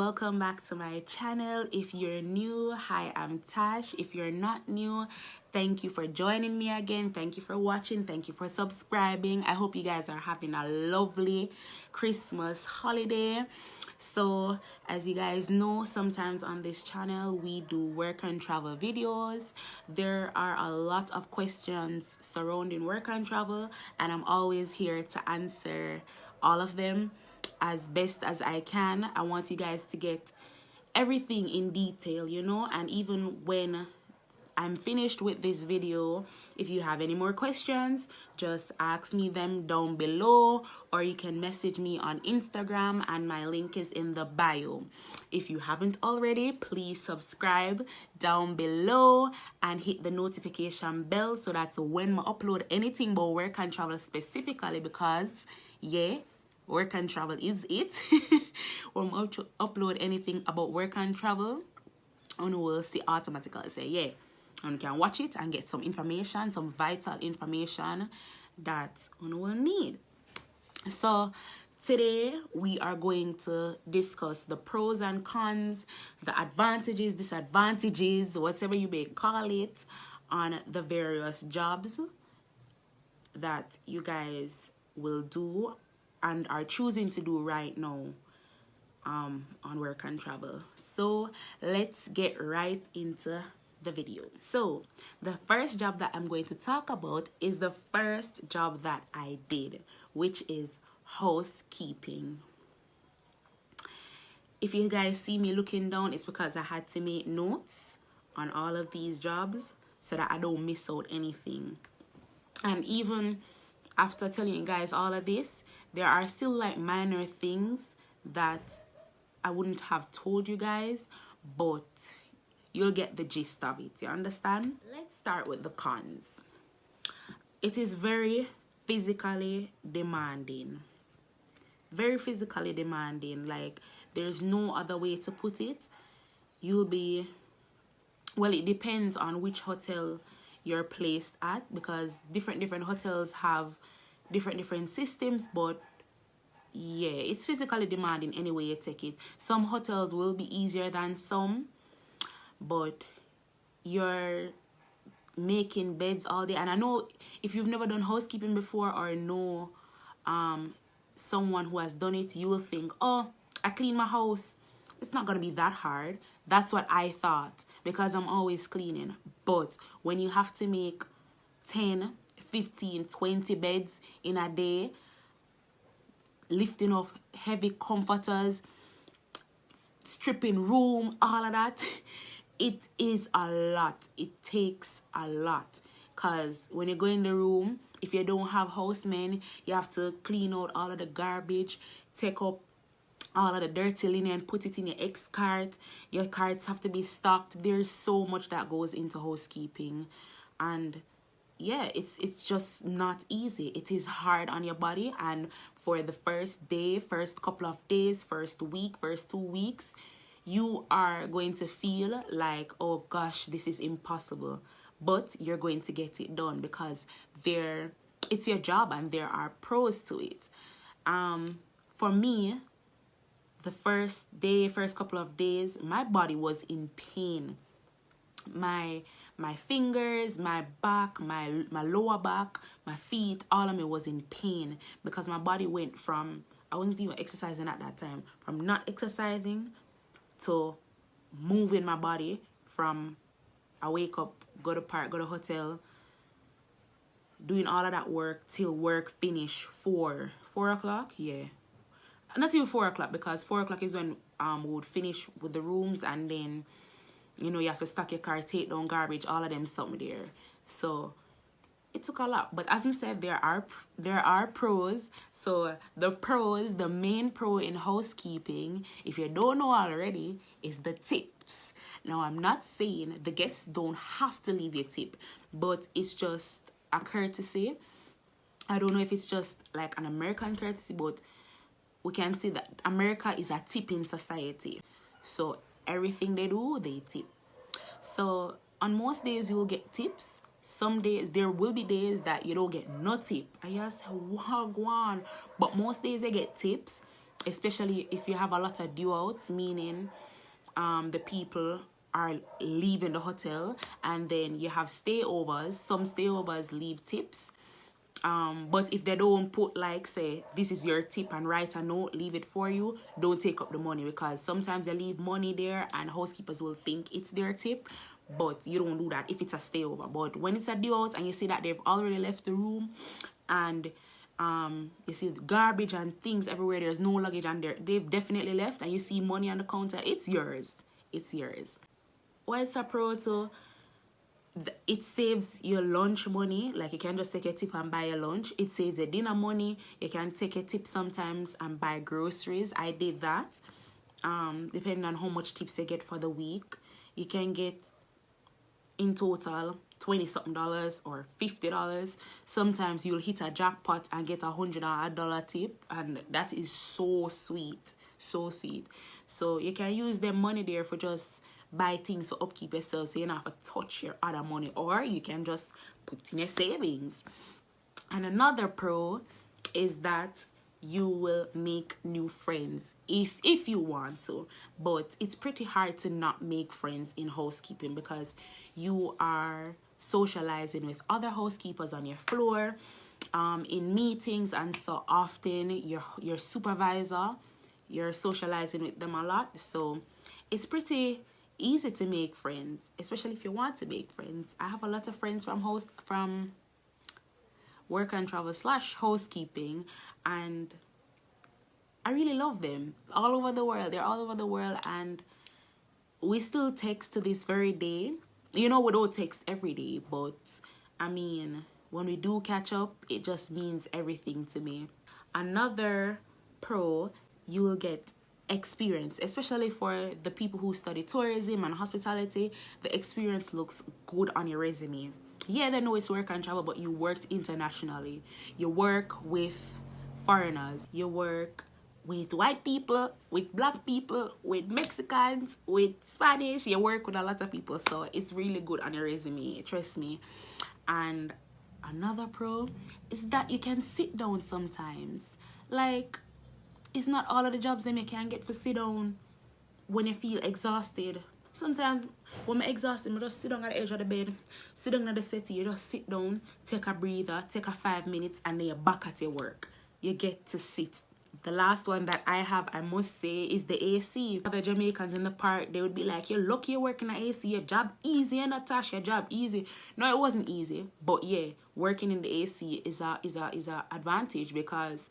welcome back to my channel. If you're new, hi, I'm Tash. If you're not new, thank you for joining me again. Thank you for watching. Thank you for subscribing. I hope you guys are having a lovely Christmas holiday. So as you guys know, sometimes on this channel we do work and travel videos. There are a lot of questions surrounding work and travel, and I'm always here to answer all of them as best as I can. I want you guys to get everything in detail, you know, and even when I'm finished with this video, if you have any more questions, just ask me them down below, or you can message me on Instagram and my link is in the bio. If you haven't already, please subscribe down below and hit the notification bell so that when I upload anything about work and travel specifically, because yeah, work and travel is it. When I upload anything about work and travel, you will see automatically say yeah, and you can watch it and get some information, some vital information that you will need. So today we are going to discuss the pros and cons, the advantages, disadvantages, whatever you may call it, on the various jobs that you guys will do and are choosing to do right now on work and travel. So let's get right into the video. So the first job that I'm going to talk about is the first job that I did, which is housekeeping. If you guys see me looking down, it's because I had to make notes on all of these jobs so that I don't miss out anything. And even after telling you guys all of this, there are still like minor things that I wouldn't have told you guys, but you'll get the gist of it, you understand? Let's start with the cons. It is very physically demanding. Very physically demanding. Like, there's no other way to put it. You'll be, well, it depends on which hotel you're placed at, because different hotels have different systems, but yeah, it's physically demanding any way you take it. Some hotels will be easier than some, but you're making beds all day. And I know if you've never done housekeeping before or know someone who has done it, you will think, oh, I clean my house, it's not gonna be that hard. That's what I thought, because I'm always cleaning. But when you have to make 10, 15, 20 beds in a day, lifting up heavy comforters, stripping room, all of that, it is a lot. It takes a lot, because when you go in the room, if you don't have housemen, you have to clean out all of the garbage, take up all of the dirty linen, put it in your cart. Your carts have to be stocked. There's so much that goes into housekeeping, and yeah, it's just not easy. It is hard on your body, and for the first day, first couple of days, first week, first 2 weeks, you are going to feel like, oh gosh, this is impossible. But you're going to get it done, because it's your job and there are pros to it. For me, the first couple of days, my body was in pain. My fingers, my back, my lower back, my feet, all of me was in pain, because my body went from, I wasn't even exercising at that time, from not exercising to moving my body, from I wake up, go to park, go to hotel, doing all of that work till work finish 4 o'clock. Yeah, not even 4 o'clock, because 4 o'clock is when we would finish with the rooms, and then you know you have to stack your car, take down garbage, all of them something there. So it took a lot, but as I said, there are pros. So the main pro in housekeeping, if you don't know already, is the tips. Now, I'm not saying the guests don't have to leave you a tip, but it's just a courtesy. I don't know if it's just like an American courtesy, but we can see that America is a tipping society. So everything they do, they tip. So on most days you will get tips. Some days, there will be days that you don't get no tip. I just say, wow, go on. But most days they get tips. especially if you have a lot of due outs, meaning the people are leaving the hotel, and then you have stayovers. Some stayovers leave tips, but if they don't put, like, say this is your tip and write a note, leave it for you, don't take up the money, because sometimes they leave money there and housekeepers will think it's their tip, but you don't do that if it's a stayover. But when it's a due out and you see that they've already left the room, and you see garbage and things everywhere, there's no luggage, and they've definitely left, and you see money on the counter, it's yours. It's yours. Well, it's a pro too. It saves your lunch money. Like, you can just take a tip and buy a lunch. It saves your dinner money. You can take a tip sometimes and buy groceries. I did that. Depending on how much tips you get for the week, you can get in total $20-something or $50. Sometimes you'll hit a jackpot and get $100 tip, and that is so sweet, so sweet. So you can use the money there for just buy things for upkeep yourself, so you don't have to touch your other money, or you can just put in your savings. And another pro is that you will make new friends if you want to, but it's pretty hard to not make friends in housekeeping, because you are socializing with other housekeepers on your floor, in meetings, and so often your supervisor, you're socializing with them a lot. So it's pretty easy to make friends, especially if you want to make friends. I have a lot of friends from work and travel / housekeeping, and I really love them. All over the world. They're all over the world, and we still text to this very day. You know, we don't text every day, but I mean, when we do catch up, it just means everything to me. Another pro, you will get experience, especially for the people who study tourism and hospitality. The experience looks good on your resume. Yeah, they know it's work and travel, but you worked internationally. You work with foreigners. You work with white people, with black people, with Mexicans, with Spanish. You work with a lot of people, so it's really good on your resume, trust me. And another pro is that you can sit down sometimes. Like, it's not all of the jobs that you can get for sit down when you feel exhausted. Sometimes when I'm exhausted, I just sit down at the edge of the bed, sit down at the settee, you just sit down, take a breather, take a 5 minutes, and then you're back at your work. You get to sit. The last one that I have, I must say, is the AC. Other Jamaicans in the park, they would be like, you're lucky you're working at AC, your job easy, Natasha, your job easy. No, it wasn't easy, but yeah, working in the AC is a advantage, because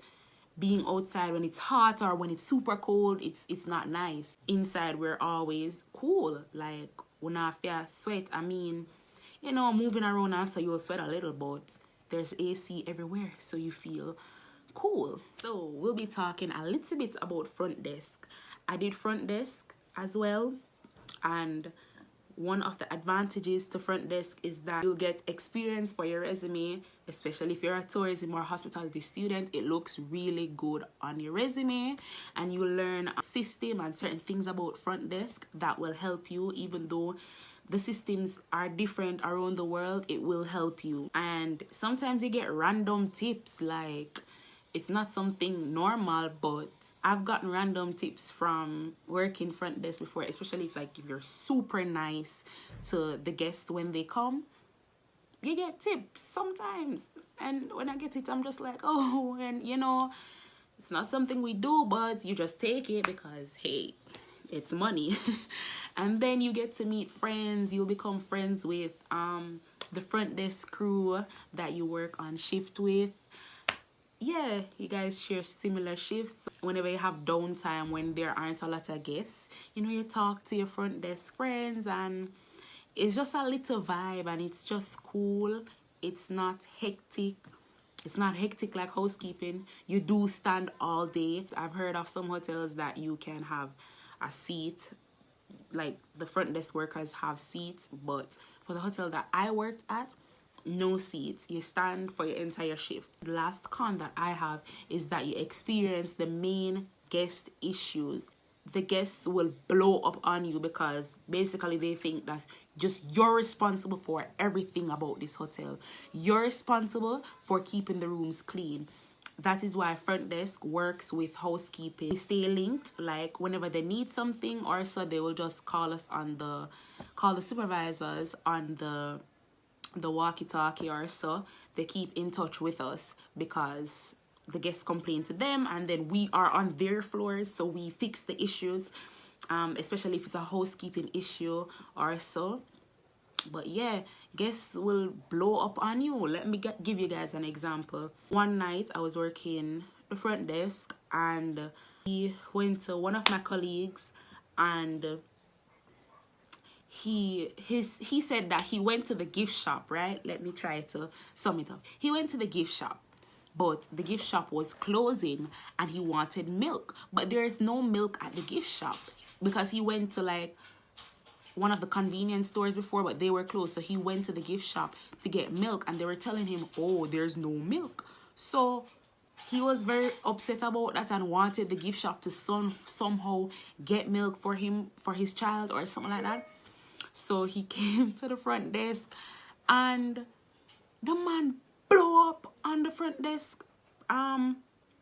being outside when it's hot or when it's super cold, it's not nice. Inside, we're always cool. Like, we're not fear sweat. I mean, you know, moving around and so you'll sweat a little, but there's AC everywhere, so you feel cool. So we'll be talking a little bit about front desk. I did front desk as well, and one of the advantages to front desk is that you'll get experience for your resume, especially if you're a tourism or hospitality student. It looks really good on your resume, and you learn a system and certain things about front desk that will help you. Even though the systems are different around the world, it will help you. And sometimes you get random tips, like, it's not something normal, but I've gotten random tips from working front desk before, especially if you're super nice to the guests when they come. You get tips sometimes, and when I get it, I'm just like, oh, and you know, it's not something we do, but you just take it because, hey, it's money. And then you get to meet friends. You'll become friends with the front desk crew that you work on shift with. Yeah, you guys share similar shifts. Whenever you have downtime, when there aren't a lot of guests, you know, you talk to your front desk friends, and it's just a little vibe, and it's just cool. It's not hectic. It's not hectic like housekeeping. You do stand all day. I've heard of some hotels that you can have a seat, like the front desk workers have seats, but for the hotel that I worked at, no seats. You stand for your entire shift. The last con that I have is that you experience the main guest issues. The guests will blow up on you because basically they think that just you're responsible for everything about this hotel. You're responsible for keeping the rooms clean. that is why front desk works with housekeeping. They stay linked, like whenever they need something or so, they will just call the supervisors on the walkie-talkie or so. They keep in touch with us because the guests complain to them, and then we are on their floors, so we fix the issues, especially if it's a housekeeping issue or so. But yeah, guests will blow up on you. Let me give you guys an example. One night I was working the front desk, and he went to one of my colleagues, and he said that he went to the gift shop, right? Let me try to sum it up. He went to the gift shop, but the gift shop was closing, and he wanted milk, but there is no milk at the gift shop because he went to like one of the convenience stores before, but they were closed. So he went to the gift shop to get milk, and they were telling him, oh, there's no milk. So he was very upset about that and wanted the gift shop to somehow get milk for him, for his child or something like that. So he came to the front desk, and the man blew up on the front desk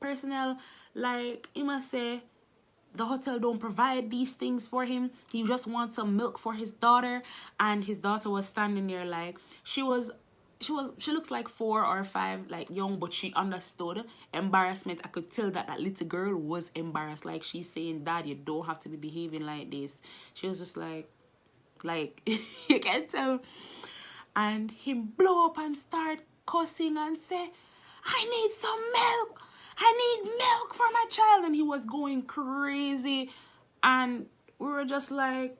personnel. Like, he must say the hotel don't provide these things for him. He just wants some milk for his daughter, and his daughter was standing there like she looks like 4 or 5, like young, but she understood embarrassment. I could tell that little girl was embarrassed. Like, she's saying, Dad, you don't have to be behaving like this. She was just like you can tell. And him blow up and start cussing and say, I need some milk. I need milk for my child. And he was going crazy. And we were just like,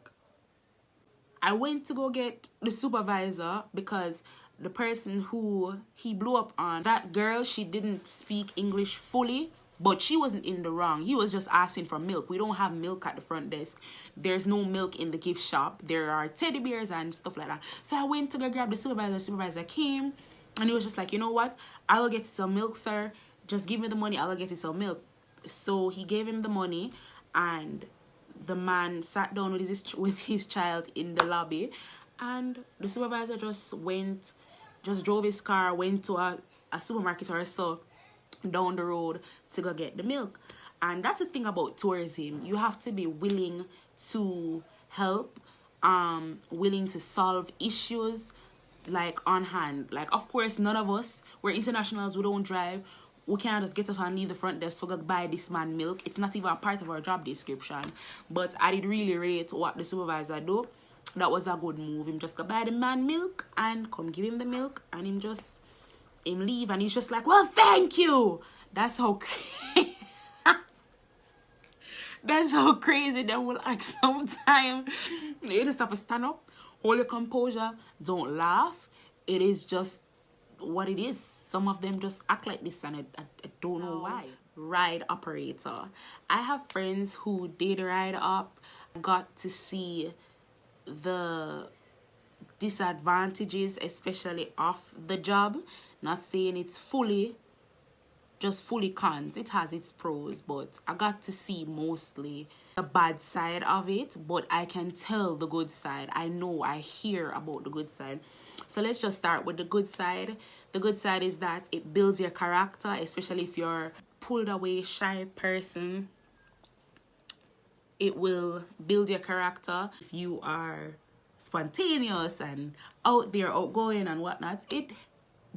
I went to go get the supervisor because the person who he blew up on, that girl, she didn't speak English fully, but she wasn't in the wrong. He was just asking for milk. We don't have milk at the front desk. There's no milk in the gift shop. There are teddy bears and stuff like that. So I went to go grab the supervisor. The supervisor came, and he was just like, you know what? I'll get some milk, sir. Just give me the money. I'll get you some milk. So he gave him the money, and the man sat down with his child in the lobby, and the supervisor just drove his car, went to a supermarket or so down the road to go get the milk. And that's the thing about tourism. You have to be willing to help, willing to solve issues like on hand. Like, of course, none of us, we're internationals, we don't drive. We can't just get up and leave the front desk for go buy this man milk. It's not even a part of our job description. But I did really rate what the supervisor do. That was a good move. Him just go buy the man milk and come give him the milk, and him leave, and he's just like, well, thank you. That's how crazy. That's how crazy them will act sometimes. You just have to stand up, hold your composure, don't laugh. It is just what it is. Some of them just act like this, and I don't know why. Ride operator. I have friends who did ride up, got to see the disadvantages, especially of the job. Not saying it's fully cons. It has its pros, but I got to see mostly the bad side of it, but I can tell the good side. I hear about the good side. So let's just start with the good side. The good side is that it builds your character, especially if you're pulled away, shy person. It will build your character. If you are spontaneous and out there, outgoing and whatnot, it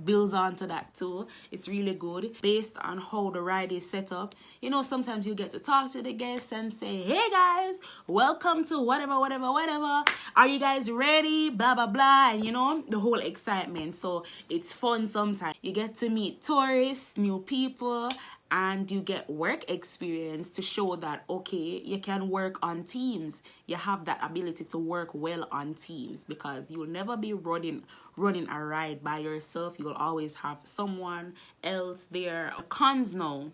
builds onto that too. It's really good based on how the ride is set up. You know, sometimes you get to talk to the guests and say, hey guys, welcome to whatever. Are you guys ready? Blah, blah, blah. And you know, the whole excitement. So it's fun sometimes. You get to meet tourists, new people, and you get work experience to show that, okay, you can work on teams. You have that ability to work well on teams, because you'll never be running a ride by yourself. You'll always have someone else there. Cons now,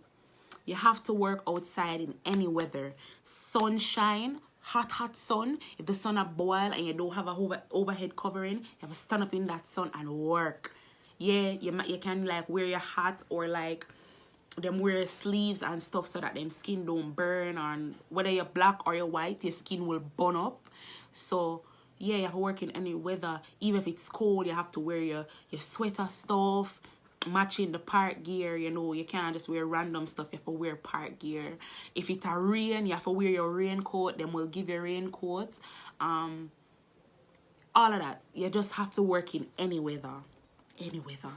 you have to work outside in any weather. Sunshine, hot sun. If the sun a boil and you don't have a overhead covering, you have to stand up in that sun and work. Yeah, you can like wear your hat, or like them wear sleeves and stuff so that them skin don't burn, and whether you're black or you're white, your skin will burn up. So yeah, you have to work in any weather. Even if it's cold, you have to wear your sweater stuff matching the park gear. You know, you can't just wear random stuff. You have to wear park gear. If it's a rain, you have to wear your raincoat. Then we'll give you raincoats. All of that. You just have to work in any weather. Any weather.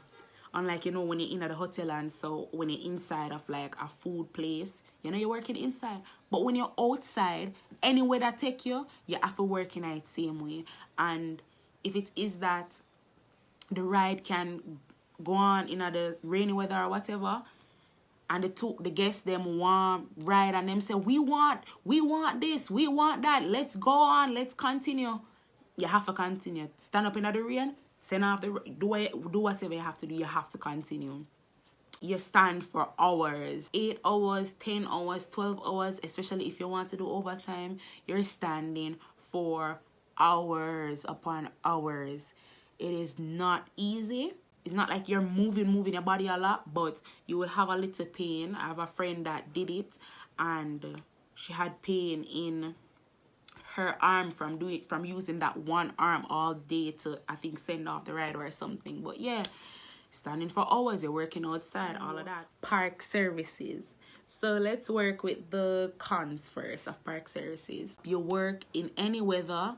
Unlike, you know, when you're in at the hotel, and so when you're inside of like a food place, you know, you're working inside. But when you're outside, anywhere that take you, you have to work in it same way. And if it is that the ride can go on in the rainy weather or whatever, and the guests them want ride, and them say, we want this, we want that, let's go on, let's continue. You have to continue. Stand up in the rain, send off the do whatever you have to do. You have to continue. You stand for hours, 8 hours, 10 hours, 12 hours, especially if you want to do overtime. You're standing for hours upon hours. It is not easy. It's not like you're moving your body a lot, but you will have a little pain. I have a friend that did it, and she had pain in her arm from using that one arm all day to, I think, send off the ride or something. But yeah, standing for hours, you're working outside, all of that. Park services. So let's work with the cons first of park services. You work in any weather,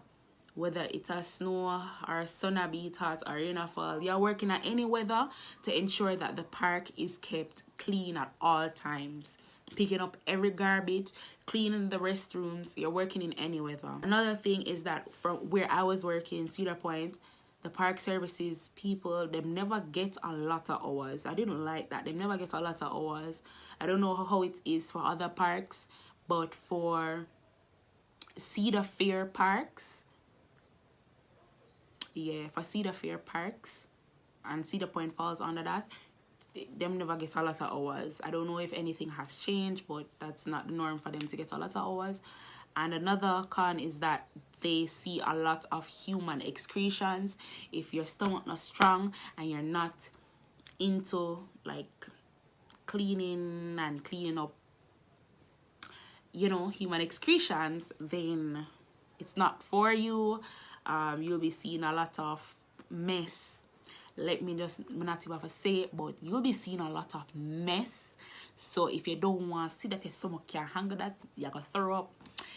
whether it's a snow or sun a beat hot or rain a fall. You're working at any weather to ensure that the park is kept clean at all times. Picking up every garbage, cleaning the restrooms. You're working in any weather. Another thing is that from where I was working, Cedar Point, the park services people, they never get a lot of hours. I didn't like that. They never get a lot of hours. I don't know how it is for other parks, but for Cedar Fair parks, yeah, for Cedar Fair parks, and Cedar Point falls under that, them never get a lot of hours. I don't know if anything has changed, but that's not the norm for them to get a lot of hours. And another con is that they see a lot of human excretions. If your stomach not strong and you're not into like cleaning up, you know, human excretions, then it's not for you. You'll be seeing a lot of mess. Let me just not even have to say it, but you'll be seeing a lot of mess. So if you don't want to see that your stomach can't handle that, you're going to throw up,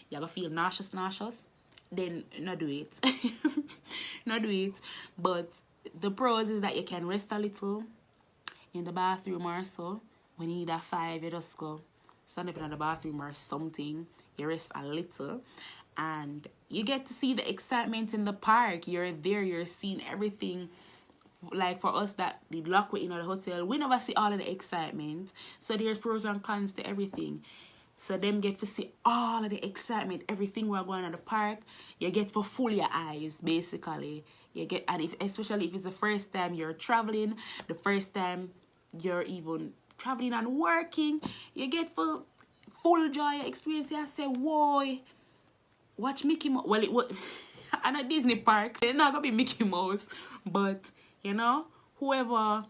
you're going to feel nauseous, then not do it. Not do it. But the pros is that you can rest a little in the bathroom or so. When you need a 5, you just go stand up in the bathroom or something. You rest a little. And you get to see the excitement in the park. You're there, you're seeing everything. Like for us that did lock in the hotel, we never see all of the excitement. So there's pros and cons to everything. So them get to see all of the excitement, everything we're going at the park. You get for full your eyes, basically. You get, and especially if it's the first time you're traveling, the first time you're even traveling and working, you get full joy experience. You say, whoa, watch Mickey Mouse. Well, it was and at Disney parks, it's not gonna be Mickey Mouse, but you know, whoever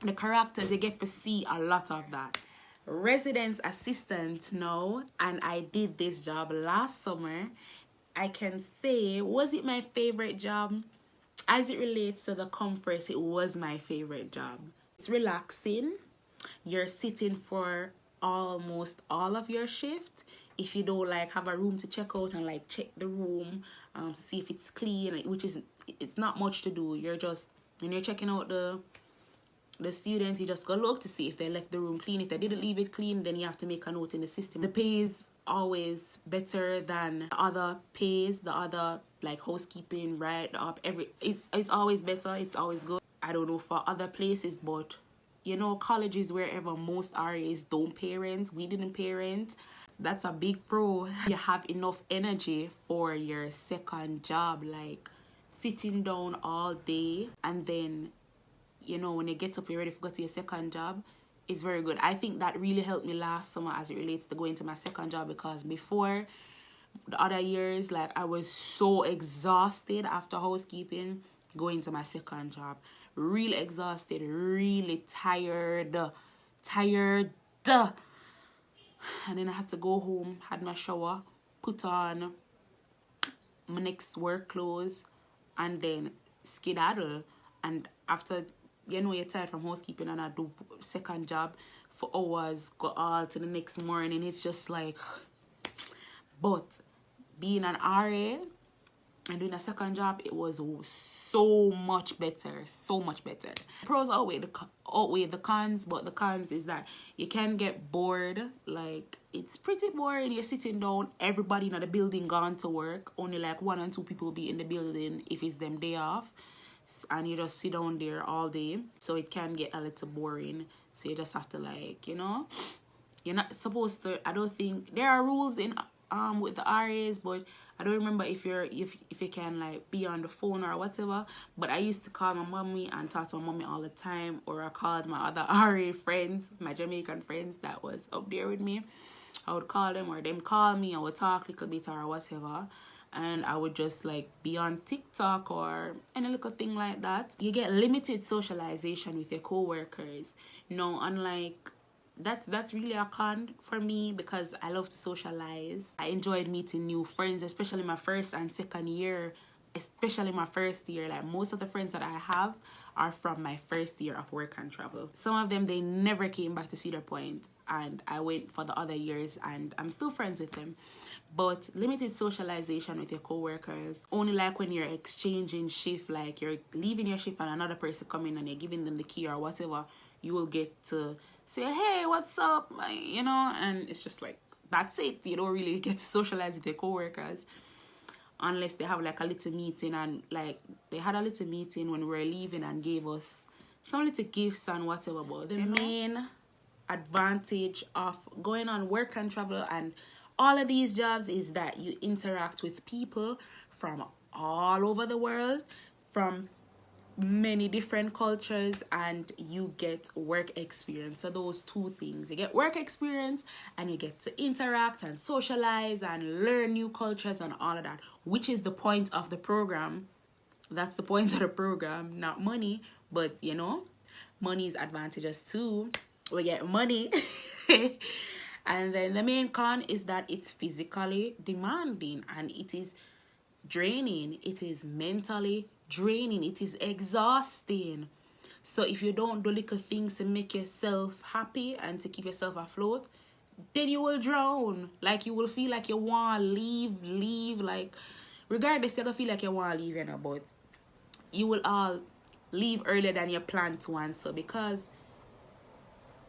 the characters, you get to see a lot of that. Residence assistant now, and I did this job last summer. I can say, was it my favorite job? As it relates to the comfort, it was my favorite job. It's relaxing. You're sitting for almost all of your shift. If you don't like have a room to check out and like check the room to see if it's clean, which is, it's not much to do. You're just, when you're checking out the students, you just go look to see if they left the room clean. If they didn't leave it clean, then you have to make a note in the system. The pay is always better than the other pays, the other like housekeeping, right up, it's always better, it's always good. I don't know for other places, but you know, colleges wherever most RAs don't pay rent, we didn't pay rent. That's a big pro. You have enough energy for your second job, like sitting down all day, and then, you know, when you get up, you're ready to go to your second job. It's very good. I think that really helped me last summer as it relates to going to my second job, because before, the other years, like I was so exhausted after housekeeping, going to my second job. Really exhausted, really tired. And then I had to go home, had my shower, put on my next work clothes, and then skedaddle. And after you know, you're tired from housekeeping and I do second job for hours, go all to the next morning. It's just like, but being an RA and doing a second job, it was so much better, so much better. Pros outweigh the cons, but the cons is that you can get bored. Like, it's pretty boring. You're sitting down, everybody in the building gone to work, only like 1 or 2 people be in the building if it's them day off, and you just sit down there all day, so it can get a little boring. So you just have to, like, you know, you're not supposed to, I don't think there are rules in with the RAs, but I don't remember if you can, like, be on the phone or whatever. But I used to call my mommy and talk to my mommy all the time, or I called my other RA friends, my Jamaican friends that was up there with me. I would call them or them call me, I would talk a little bit or whatever, and I would just, like, be on TikTok or any little thing like that. You get limited socialization with your co-workers. No, unlike that's really a con for me, because I love to socialize. I enjoyed meeting new friends, especially my first and second year. Especially my first year, like, most of the friends that I have are from my first year of work and travel. Some of them, they never came back to Cedar Point, and I went for the other years and I'm still friends with them. But limited socialization with your co-workers, only like when you're exchanging shift, like you're leaving your shift and another person come in and you're giving them the key or whatever, you will get to say, hey, what's up, you know, and it's just like, that's it. You don't really get to socialize with your co-workers unless they have, like, a little meeting. And, like, they had a little meeting when we were leaving and gave us some little gifts and whatever. But the main advantage of going on work and travel and all of these jobs is that you interact with people from all over the world, from many different cultures, and you get work experience. So those two things, you get work experience and you get to interact and socialize and learn new cultures and all of that, which is the point of the program. That's the point of the program, not money. But, you know, money is advantageous too. We get money. And then the main con is that it's physically demanding and it is draining. It is mentally draining. It is exhausting. So if you don't do little things to make yourself happy and to keep yourself afloat, then you will drown. Like, you will feel like you want to leave. Like, regardless, you don't feel like you want to leave, you know, but you will all leave earlier than you planned to, and so because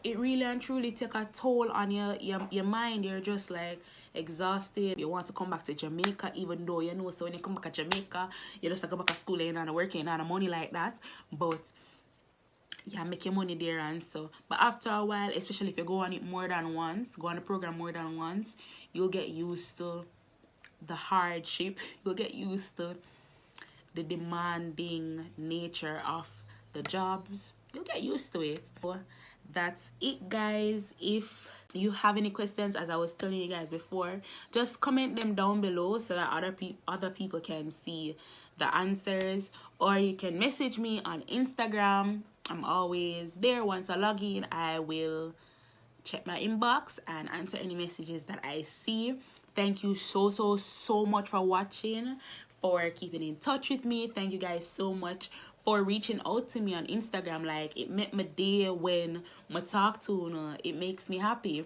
it really and truly take a toll on your mind. You're just, like, exhausted. You want to come back to Jamaica, even though you know, so when you come back to Jamaica, you just go back to school and you're not working, you're not money like that. But yeah, make your money there and so. But after a while, especially if you go on it more than once, go on the program more than once, you'll get used to the hardship. You'll get used to the demanding nature of the jobs. You'll get used to it. So that's it, guys. If you have any questions, as I was telling you guys before, just comment them down below so that other people can see the answers, or you can message me on Instagram. I'm always there. Once I log in, I will check my inbox and answer any messages that I see. Thank you so much for watching, for keeping in touch with me. Thank you guys so much for reaching out to me on Instagram. Like, it made my day when I talk to you. It makes me happy,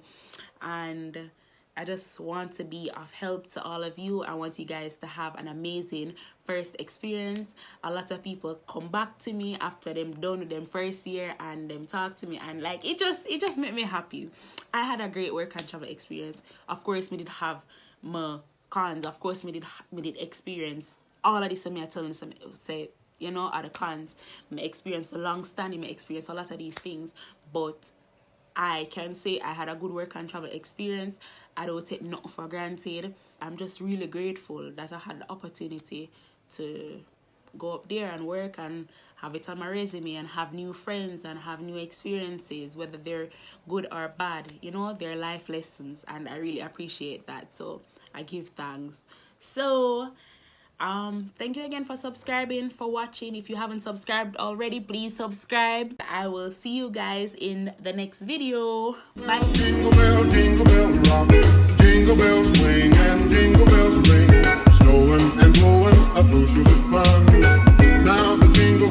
and I just want to be of help to all of you. I want you guys to have an amazing first experience. A lot of people come back to me after them done with them first year and them talk to me, and like, it just made me happy. I had a great work and travel experience. Of course, me did have my cons. Of course, me did experience all of this. So me I tell them, say, you know, are the cons. Me experience the long standing, me experience a lot of these things, but I can say I had a good work and travel experience. I don't take nothing for granted. I'm just really grateful that I had the opportunity to go up there and work and have it on my resume and have new friends and have new experiences, whether they're good or bad. You know, they're life lessons, and I really appreciate that. So I give thanks. So thank you again for subscribing, for watching. If you haven't subscribed already, please subscribe. I will see you guys in the next video. Bye. Jingle bell rock, jingle bells swing and jingle bells ring, snowing and blowing up those fun. Now the jingle